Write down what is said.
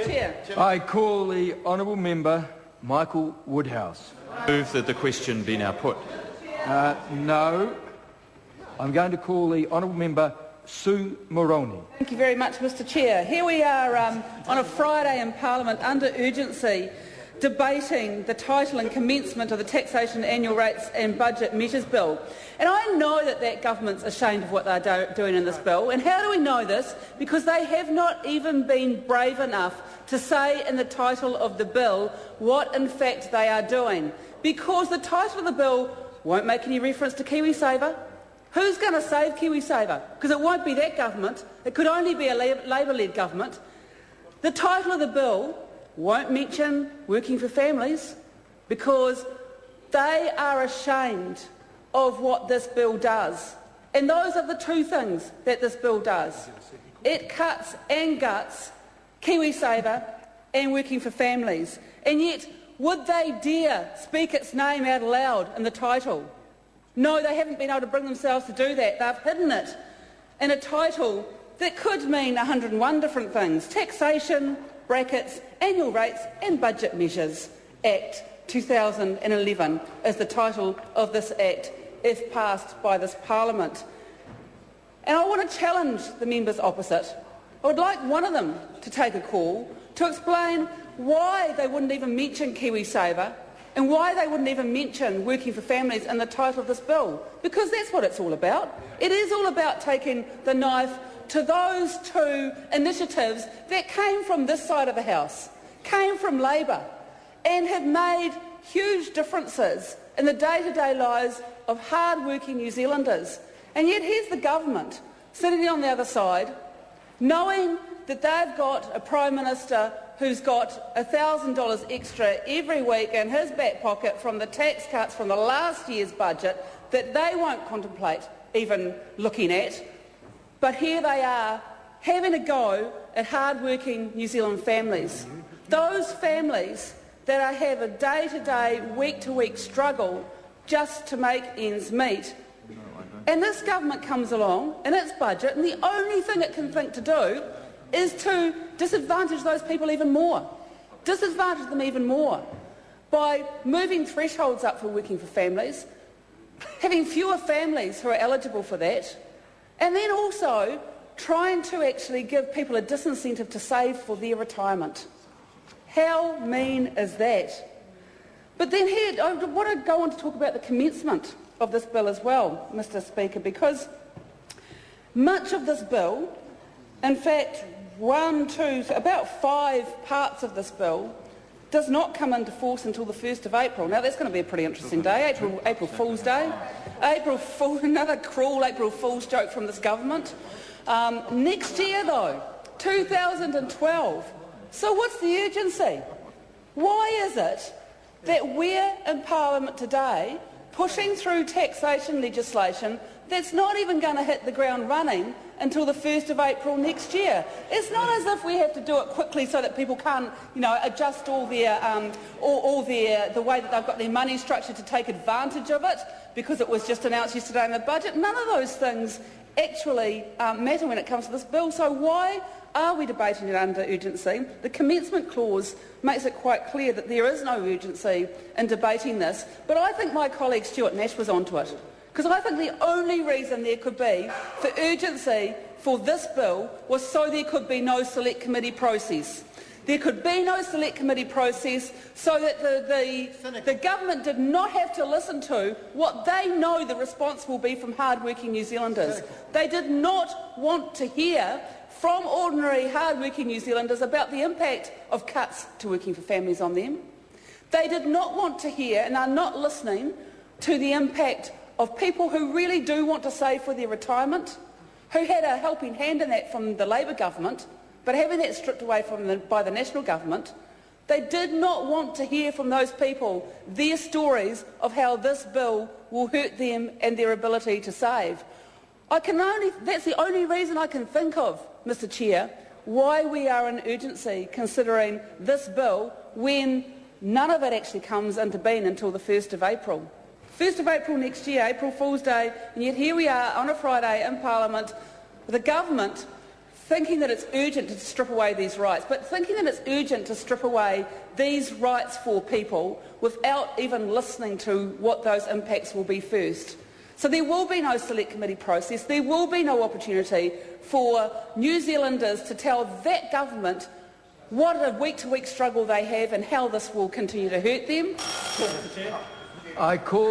Chair. I call the honourable member Michael Woodhouse. Move that the question be now put. No. I'm going to call the honourable member Sue Moroney. Thank you very much, Mr Chair. Here we are on a Friday in Parliament under urgency, debating the title and commencement of the Taxation, Annual Rates and Budget Measures Bill. And I know that government's ashamed of what they're doing in this bill. And how do we know this? Because they have not even been brave enough to say in the title of the bill what in fact they are doing. Because the title of the bill won't make any reference to KiwiSaver. Who's going to save KiwiSaver? Because it won't be that government. It could only be a Labor-led government. The title of the bill won't mention working for families because they are ashamed of what this bill does. And those are the two things that this bill does. It cuts and guts KiwiSaver and working for families. And yet, would they dare speak its name out loud in the title? No, they haven't been able to bring themselves to do that. They've hidden it in a title that could mean 101 different things. Taxation, brackets, Annual Rates and Budget Measures Act 2011 is the title of this Act if passed by this Parliament. And I want to challenge the members opposite. I would like one of them to take a call to explain why they wouldn't even mention KiwiSaver and why they wouldn't even mention working for families in the title of this bill, because that's what it's all about. It is all about taking the knife to those two initiatives that came from this side of the House, came from Labor, and have made huge differences in the day-to-day lives of hard-working New Zealanders. And yet here's the government sitting on the other side, knowing that they've got a Prime Minister who's got $1,000 extra every week in his back pocket from the tax cuts from the last year's budget that they won't contemplate even looking at. But here they are, having a go at hard-working New Zealand families. Those families that have a day-to-day, week-to-week struggle just to make ends meet. And this government comes along in its budget, and the only thing it can think to do is to disadvantage those people even more. Disadvantage them even more by moving thresholds up for working for families, having fewer families who are eligible for that, and then also trying to actually give people a disincentive to save for their retirement. How mean is that? But then here, I want to go on to talk about the commencement of this bill as well, Mr Speaker, because much of this bill, in fact, about 5 parts of this bill, does not come into force until the 1st of April. Now, that's going to be a pretty interesting day, April Fool's Day. Another cruel April Fool's joke from this government. Next year, though, 2012. So what's the urgency? Why is it that we're in Parliament today pushing through taxation legislation that's not even going to hit the ground running until the 1st of April next year? It's not as if we have to do it quickly so that people can't, adjust all the way that they've got their money structured to take advantage of it because it was just announced yesterday in the budget. None of those things actually matter when it comes to this bill. So why are we debating it under urgency? The commencement clause makes it quite clear that there is no urgency in debating this, but I think my colleague Stuart Nash was onto it, because I think the only reason there could be for urgency for this bill was so there could be no select committee process. There could be no select committee process so that the government did not have to listen to what they know the response will be from hard-working New Zealanders. They did not want to hear from ordinary hard-working New Zealanders about the impact of cuts to working for families on them. They did not want to hear and are not listening to the impact of people who really do want to save for their retirement, who had a helping hand in that from the Labor government, but having that stripped away from them by the National government. They did not want to hear from those people their stories of how this bill will hurt them and their ability to save. That's the only reason I can think of, Mr Chair, why we are in urgency considering this bill when none of it actually comes into being until the 1st of April. 1st of April next year, April Fool's Day, and yet here we are on a Friday in Parliament with a government thinking that it's urgent to strip away these rights, but thinking that it's urgent to strip away these rights for people without even listening to what those impacts will be first. So there will be no select committee process, there will be no opportunity for New Zealanders to tell that government what a week-to-week struggle they have and how this will continue to hurt them. I call